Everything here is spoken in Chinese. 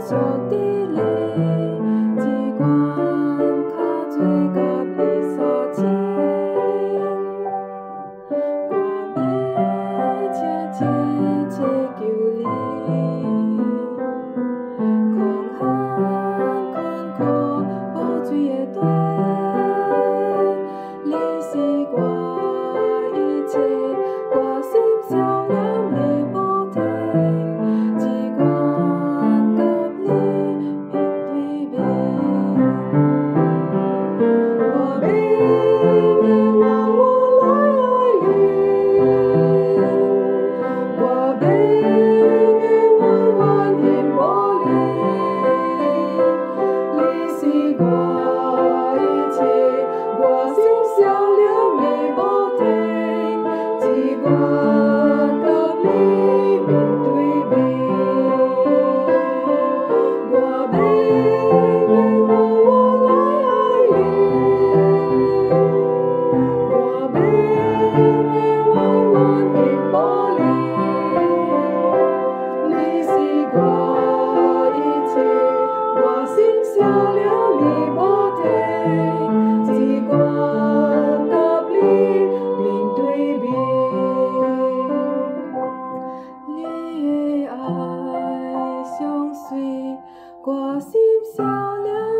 属伫你，只愿较做甲你所亲。我要切切切求你，狂喊困苦无水的地，你是我一切，我心烧了你无停，只愿甲你面对面。我明明我来爱你，我明明我愿无离，你是我一切，我心烧了你无停，只愿甲你面对面。我明明我来爱你，我明明我愿无离，你是我一切，我心烧了你无停，只愿甲你面对面。你的爱相随，我心烧了。